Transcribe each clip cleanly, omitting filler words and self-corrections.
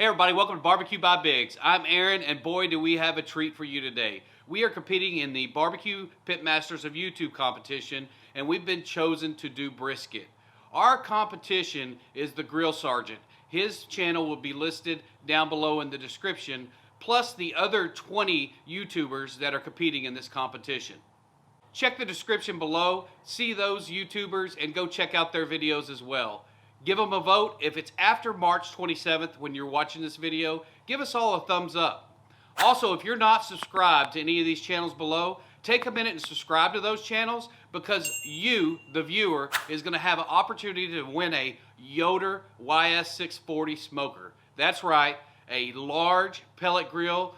Hey everybody, welcome to BBQ by Biggs. I'm Aaron, and boy do we have a treat for you today. We are competing in the BBQ Pitmasters of Youtube competition, and we've been chosen to do brisket. Our competition is the Grill Sergeant. His channel will be listed down below in the description, plus the other 20 YouTubers that are competing in this competition. Check the description below, see those YouTubers, and go check out their videos as well. Give them a vote. If it's after March 27th when you're watching this video, give us all a thumbs up. Also, if you're not subscribed to any of these channels below, take a minute and subscribe to those channels, because you, the viewer, is going to have an opportunity to win a Yoder YS640 smoker. That's right, a large pellet grill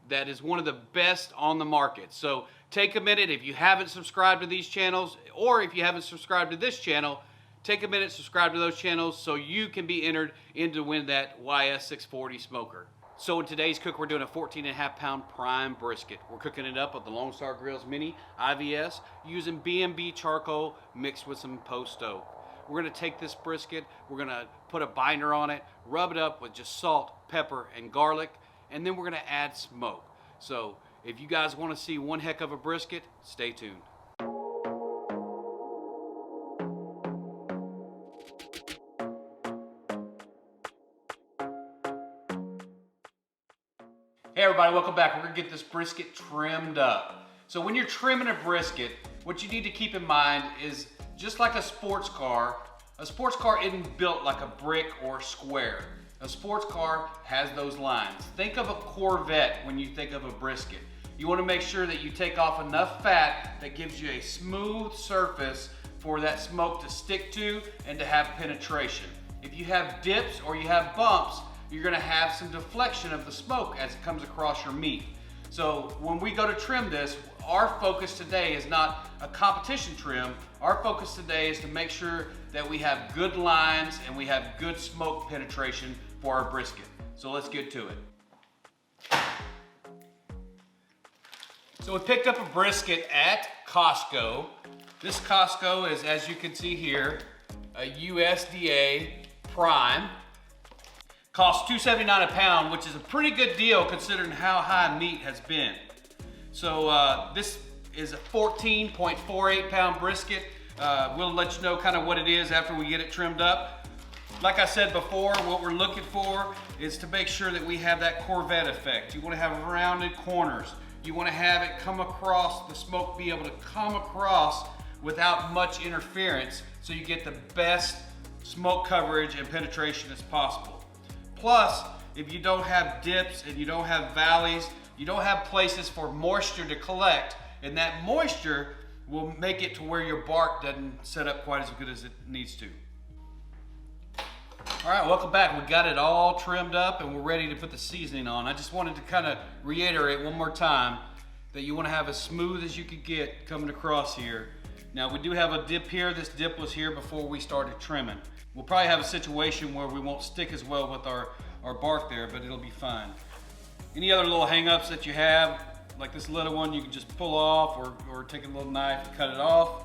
that is one of the best on the market. So take a minute. If you haven't subscribed to these channels, or if you haven't subscribed to this channel, take a minute, subscribe to those channels so you can be entered in to win that YS640 smoker. So in today's cook, we're doing a 14.5 pound prime brisket. We're cooking it up with the Lonestar Grillz Mini IVS using B&B charcoal mixed with some post oak. We're gonna take this brisket, we're gonna put a binder on it, rub it up with just salt, pepper, and garlic, and then we're gonna add smoke. So if you guys wanna see one heck of a brisket, stay tuned. Hey everybody, welcome back. We're gonna get this brisket trimmed up. So when you're trimming a brisket, what you need to keep in mind is, just like a sports car isn't built like a brick or square. A sports car has those lines. Think of a Corvette when you think of a brisket. You wanna make sure that you take off enough fat that gives you a smooth surface for that smoke to stick to and to have penetration. If you have dips or you have bumps, you're gonna have some deflection of the smoke as it comes across your meat. So when we go to trim this, our focus today is not a competition trim. Our focus today is to make sure that we have good lines and we have good smoke penetration for our brisket. So let's get to it. So we picked up a brisket at Costco. This Costco is, as you can see here, a USDA prime. Costs $2.79 a pound, which is a pretty good deal considering how high meat has been. So this is a 14.48 pound brisket. We'll let you know kind of what it is after we get it trimmed up. Like I said before, what we're looking for is to make sure that we have that Corvette effect. You want to have rounded corners. You want to have it come across, the smoke be able to come across without much interference, so you get the best smoke coverage and penetration as possible. Plus, if you don't have dips and you don't have valleys, you don't have places for moisture to collect, and that moisture will make it to where your bark doesn't set up quite as good as it needs to. All right, welcome back. We got it all trimmed up and we're ready to put the seasoning on. I just wanted to kind of reiterate one more time that you want to have as smooth as you could get coming across here. Now we do have a dip here. This dip was here before we started trimming. We'll probably have a situation where we won't stick as well with our bark there, but it'll be fine. Any other little hang-ups that you have, like this little one, you can just pull off or take a little knife and cut it off.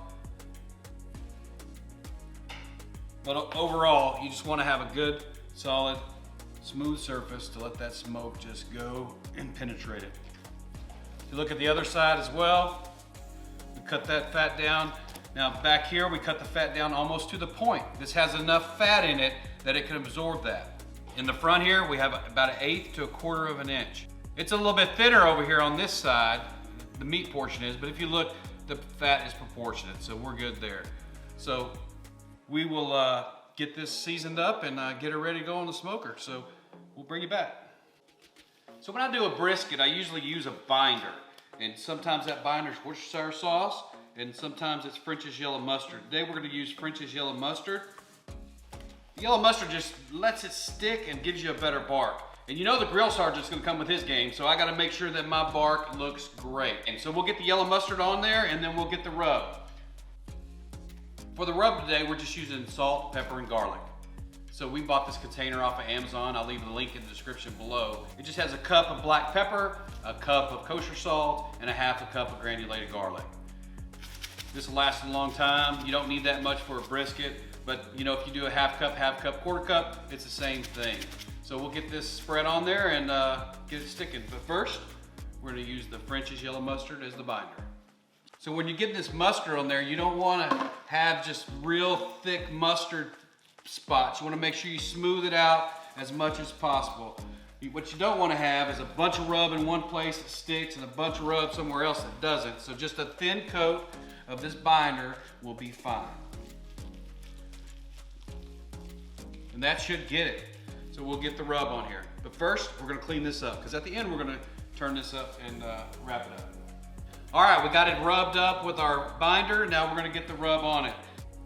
But overall, you just want to have a good, solid, smooth surface to let that smoke just go and penetrate it. If you look at the other side as well, we cut that fat down. Now back here, we cut the fat down almost to the point. This has enough fat in it that it can absorb that. In the front here, we have about 1/8 to 1/4 of an inch. It's a little bit thinner over here on this side, the meat portion is, but if you look, the fat is proportionate, so we're good there. So we will get this seasoned up and get it ready to go on the smoker. So we'll bring you back. So when I do a brisket, I usually use a binder. And sometimes that binder is Worcestershire sauce, and sometimes it's French's yellow mustard. Today we're gonna use French's yellow mustard. The yellow mustard just lets it stick and gives you a better bark. And you know the Grill Sergeant's gonna come with his game, so I gotta make sure that my bark looks great. And so we'll get the yellow mustard on there, and then we'll get the rub. For the rub today, we're just using salt, pepper, and garlic. So we bought this container off of Amazon. I'll leave the link in the description below. It just has a cup of black pepper, a cup of kosher salt, and a 1/2 cup of granulated garlic. This will last a long time. You don't need that much for a brisket, but you know, if you do a 1/2 cup, 1/2 cup, 1/4 cup, it's the same thing. So we'll get this spread on there and get it sticking. But first, we're gonna use the French's yellow mustard as the binder. So when you get this mustard on there, you don't wanna have just real thick mustard spots. You wanna make sure you smooth it out as much as possible. What you don't wanna have is a bunch of rub in one place that sticks and a bunch of rub somewhere else that doesn't. So just a thin coat of this binder will be fine. And that should get it. So we'll get the rub on here. But first, we're gonna clean this up, because at the end, we're gonna turn this up and wrap it up. All right, we got it rubbed up with our binder. Now we're gonna get the rub on it.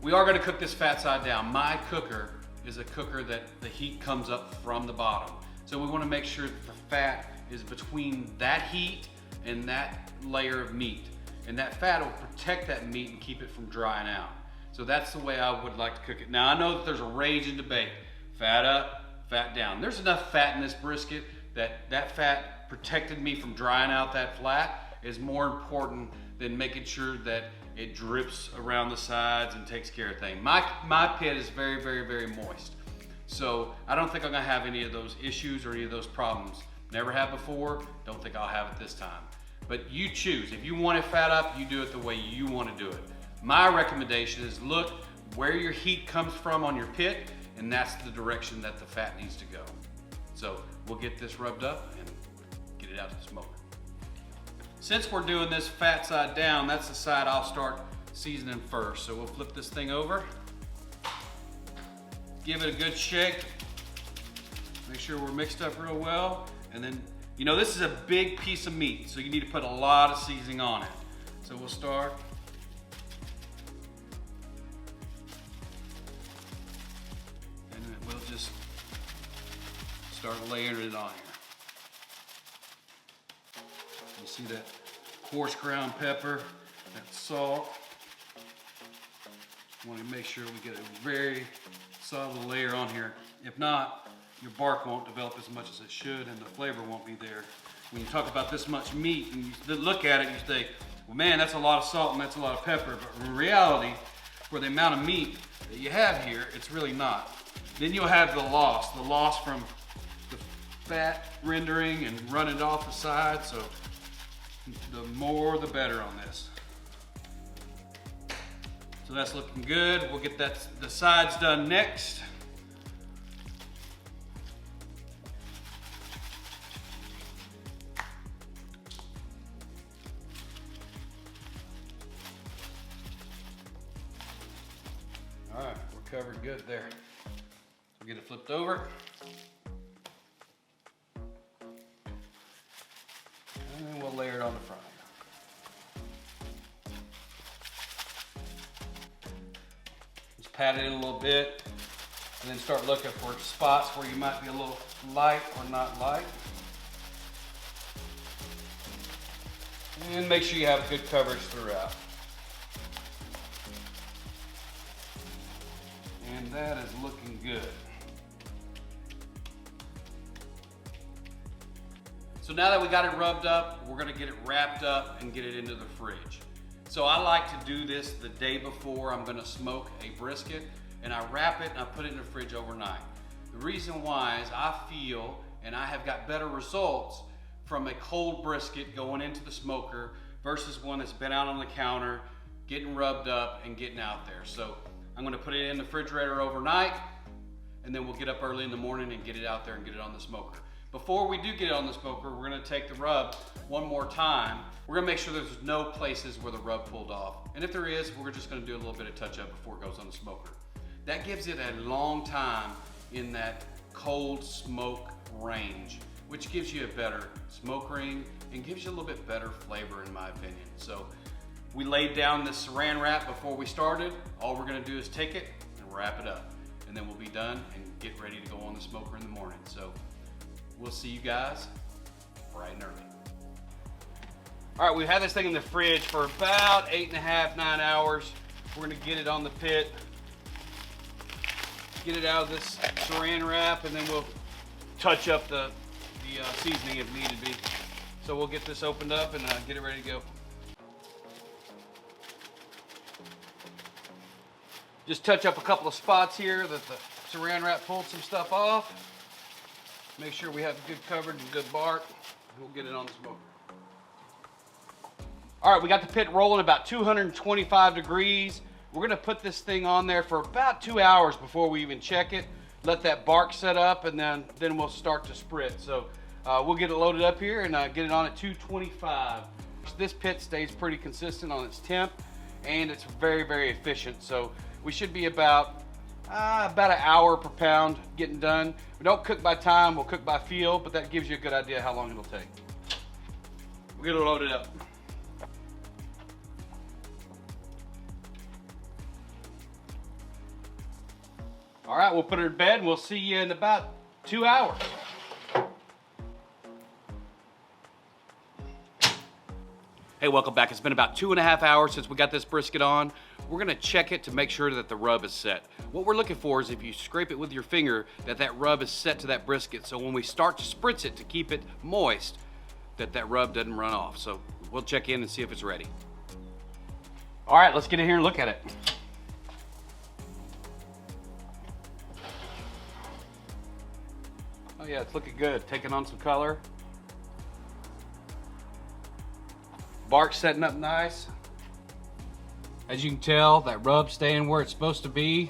We are gonna cook this fat side down. My cooker is a cooker that the heat comes up from the bottom. So we wanna make sure that the fat is between that heat and that layer of meat. And that fat will protect that meat and keep it from drying out. So that's the way I would like to cook it. Now I know that there's a raging debate. Fat up, fat down. There's enough fat in this brisket that fat protected me from drying out that flat is more important than making sure that it drips around the sides and takes care of things. My pit is very, very, very moist. So I don't think I'm gonna have any of those issues or any of those problems. Never have before, don't think I'll have it this time. But you choose. If you want it fat up, you do it the way you wanna do it. My recommendation is look where your heat comes from on your pit, and that's the direction that the fat needs to go. So we'll get this rubbed up and get it out to the smoker. Since we're doing this fat side down, that's the side I'll start seasoning first. So we'll flip this thing over, give it a good shake, make sure we're mixed up real well, and then, you know, this is a big piece of meat, so you need to put a lot of seasoning on it. So we'll start. And then we'll just start layering it on here. You see that coarse ground pepper, that salt. You want to make sure we get a very solid layer on here. If not, your bark won't develop as much as it should and the flavor won't be there. When you talk about this much meat and you look at it, you say, well man, that's a lot of salt and that's a lot of pepper. But in reality, for the amount of meat that you have here, it's really not. Then you'll have the loss from the fat rendering and running off the side. So the more, the better on this. So that's looking good. We'll get the sides done next. All right, we're covered good there. So get it flipped over. And then we'll layer it on the front. Just pat it in a little bit and then start looking for spots where you might be a little light or not light. And make sure you have good coverage throughout. And that is looking good. So now that we got it rubbed up, we're gonna get it wrapped up and get it into the fridge. So I like to do this the day before I'm gonna smoke a brisket, and I wrap it and I put it in the fridge overnight. The reason why is I feel, and I have got better results from a cold brisket going into the smoker versus one that's been out on the counter, getting rubbed up and getting out there. So I'm gonna put it in the refrigerator overnight, and then we'll get up early in the morning and get it out there and get it on the smoker. Before we do get it on the smoker, we're gonna take the rub one more time. We're gonna make sure there's no places where the rub pulled off. And if there is, we're just gonna do a little bit of touch up before it goes on the smoker. That gives it a long time in that cold smoke range, which gives you a better smoke ring and gives you a little bit better flavor in my opinion. So we laid down this saran wrap before we started. All we're gonna do is take it and wrap it up. And then we'll be done and get ready to go on the smoker in the morning. So we'll see you guys bright and early. All right, we've had this thing in the fridge for about 8.5, 9 hours. We're gonna get it on the pit, get it out of this saran wrap, and then we'll touch up the seasoning if needed be. So we'll get this opened up and get it ready to go. Just touch up a couple of spots here that the saran wrap pulled some stuff off. Make sure we have good coverage and good bark. We'll get it on the smoker. All right, we got the pit rolling about 225 degrees. We're gonna put this thing on there for about 2 hours before we even check it. Let that bark set up, and then we'll start to spritz. So we'll get it loaded up here and get it on at 225. This pit stays pretty consistent on its temp, and it's very, very efficient. So we should be about an hour per pound getting done. We don't cook by time, we'll cook by feel, but that gives you a good idea how long it'll take. We'll get it loaded up. All right, we'll put her to bed and we'll see you in about 2 hours. Hey, welcome back. It's been about 2.5 hours since we got this brisket on. We're gonna check it to make sure that the rub is set. What we're looking for is if you scrape it with your finger, that rub is set to that brisket. So when we start to spritz it to keep it moist, that rub doesn't run off. So we'll check in and see if it's ready. All right, let's get in here and look at it. Oh yeah, it's looking good. Taking on some color. Bark setting up nice. As you can tell, that rub's staying where it's supposed to be.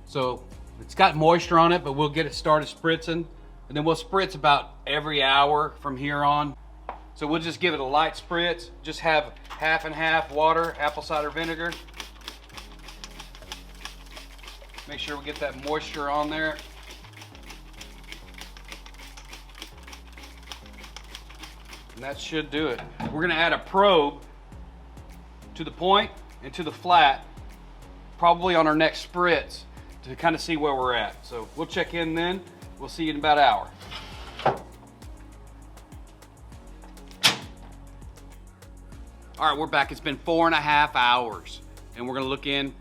So it's got moisture on it, but we'll get it started spritzing. And then we'll spritz about every hour from here on. So we'll just give it a light spritz. Just have half and half water, apple cider vinegar. Make sure we get that moisture on there. And that should do it. We're gonna add a probe to the point and to the flat, probably on our next spritz, to kind of see where we're at. So we'll check in then. We'll see you in about an hour. All right, we're back. It's been 4.5 hours, and we're gonna look in,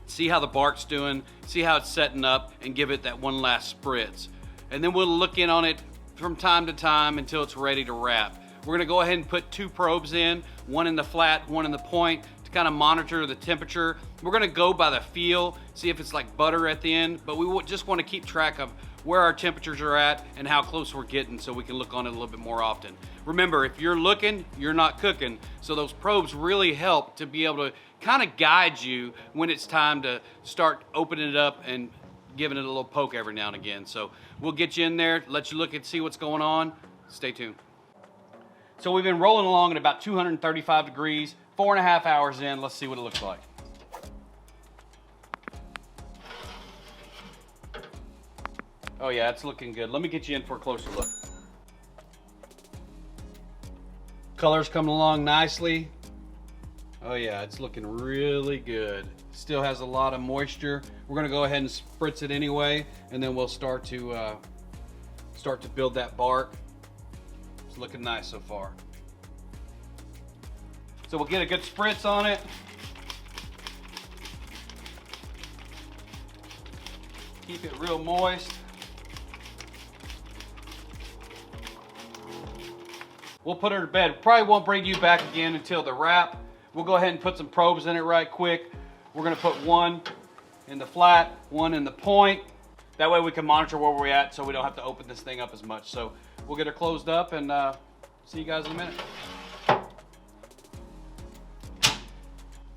see how the bark's doing, see how it's setting up, and give it that one last spritz. And then we'll look in on it from time to time until it's ready to wrap. We're gonna go ahead and put 2 probes in, one in the flat, one in the point, to kind of monitor the temperature. We're gonna go by the feel, see if it's like butter at the end, but we just wanna keep track of where our temperatures are at and how close we're getting so we can look on it a little bit more often. Remember, if you're looking, you're not cooking. So those probes really help to be able to kind of guide you when it's time to start opening it up and giving it a little poke every now and again. So we'll get you in there, let you look and see what's going on. Stay tuned. So we've been rolling along at about 235 degrees, 4.5 hours in. Let's see what it looks like. Oh yeah, it's looking good. Let me get you in for a closer look. Color's coming along nicely. Oh yeah, it's looking really good. Still has a lot of moisture. We're gonna go ahead and spritz it anyway, and then we'll start to build that bark. Looking nice so far. So we'll get a good spritz on it. Keep it real moist. We'll put her to bed. Probably won't bring you back again until the wrap. We'll go ahead and put some probes in it right quick. We're gonna put one in the flat, one in the point. That way we can monitor where we're at so we don't have to open this thing up as much. So we'll get her closed up and see you guys in a minute.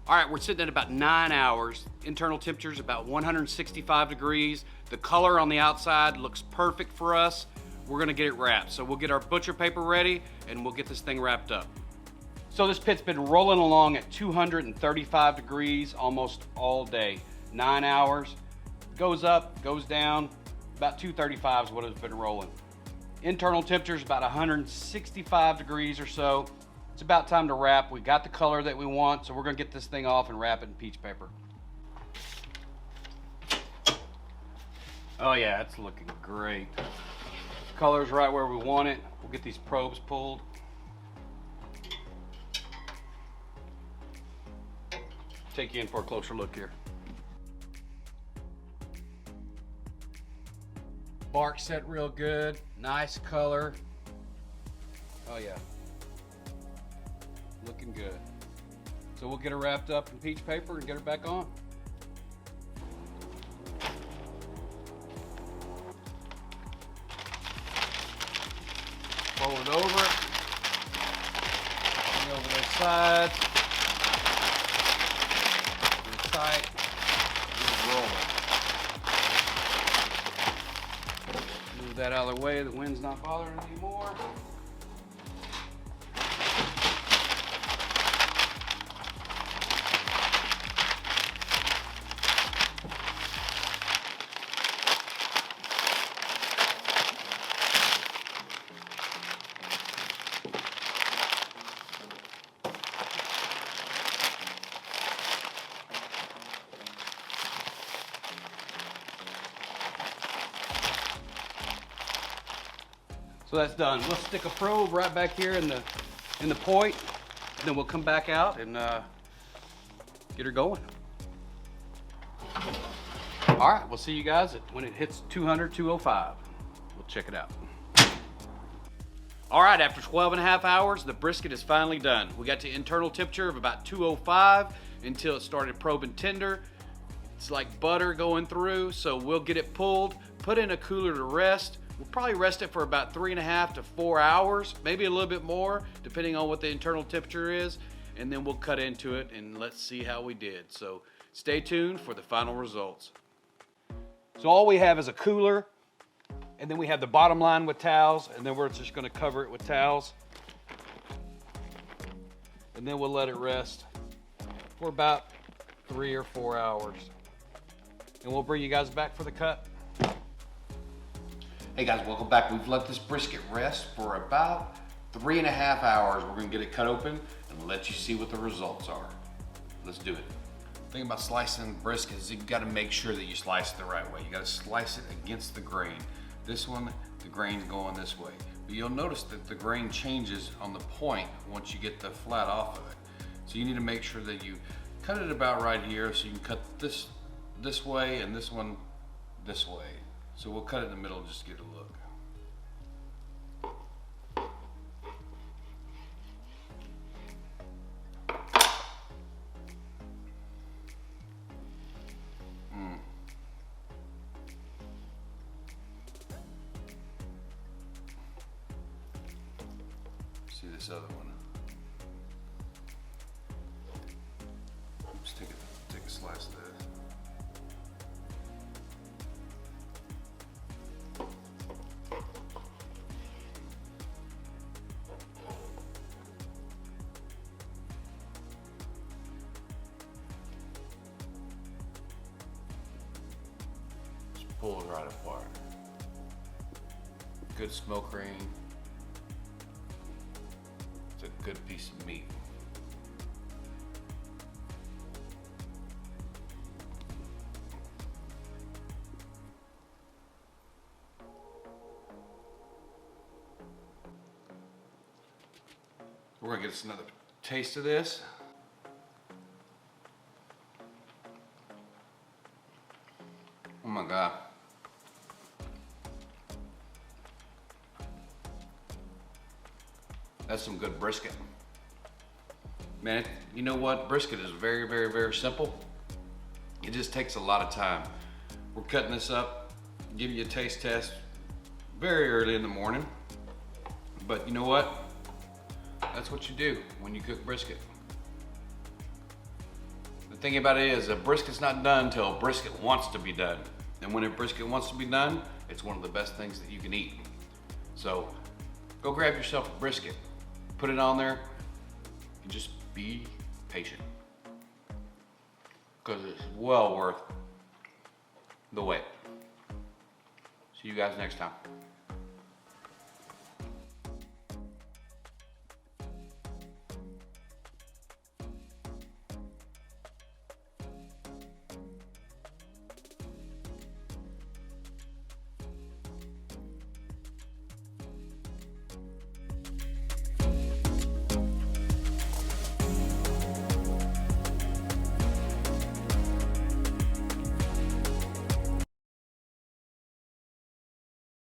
All right, we're sitting at about 9 hours. Internal temperature's about 165 degrees. The color on the outside looks perfect for us. We're gonna get it wrapped. So we'll get our butcher paper ready and we'll get this thing wrapped up. So this pit's been rolling along at 235 degrees almost all day. 9 hours. Goes up, goes down. About 235 is what it's been rolling. Internal temperature is about 165 degrees or so. It's about time to wrap. We got the color that we want, so we're gonna get this thing off and wrap it in peach paper. Oh yeah, it's looking great. Color's right where we want it. We'll get these probes pulled. Take you in for a closer look here. Bark set real good, nice color. Oh yeah, looking good. So we'll get her wrapped up in peach paper and get her back on. it over. Bring over those sides. Get it tight. Just roll it. Move that out of the way. The wind's not bothering anymore. So that's done. We'll stick a probe right back here in the point, and then we'll come back out and get her going. All right, we'll see you guys when it hits 200, 205. We'll check it out. All right, after 12.5 hours, the brisket is finally done. We got to internal temperature of about 205 until it started probing tender. It's like butter going through, so we'll get it pulled, put in a cooler to rest. We'll probably rest it for about 3.5 to 4 hours, maybe a little bit more, depending on what the internal temperature is, and then we'll cut into it and let's see how we did. So stay tuned for the final results. So all we have is a cooler, and then we have the bottom line with towels, and then we're just gonna cover it with towels. And then we'll let it rest for about 3 or 4 hours. And we'll bring you guys back for the cut. Hey guys, welcome back. We've let this brisket rest for about 3.5 hours. We're gonna get it cut open and let you see what the results are. Let's do it. The thing about slicing brisket is you gotta make sure that you slice it the right way. You gotta slice it against the grain. This one, the grain's going this way. But you'll notice that the grain changes on the point once you get the flat off of it. So you need to make sure that you cut it about right here so you can cut this way and this one this way. So we'll cut it in the middle just to get a look. See this other one. Let's take a slice of this. Pull it right apart. Good smoke ring. It's a good piece of meat. We're gonna get us another taste of this. Oh my God. That's some good brisket. Man, you know what? Brisket is very, very, very simple. It just takes a lot of time. We're cutting this up, give you a taste test very early in the morning. But you know what? That's what you do when you cook brisket. The thing about it is a brisket's not done until a brisket wants to be done. And when a brisket wants to be done, it's one of the best things that you can eat. So go grab yourself a brisket, put it on there, and just be patient. Because it's well worth the wait. See you guys next time.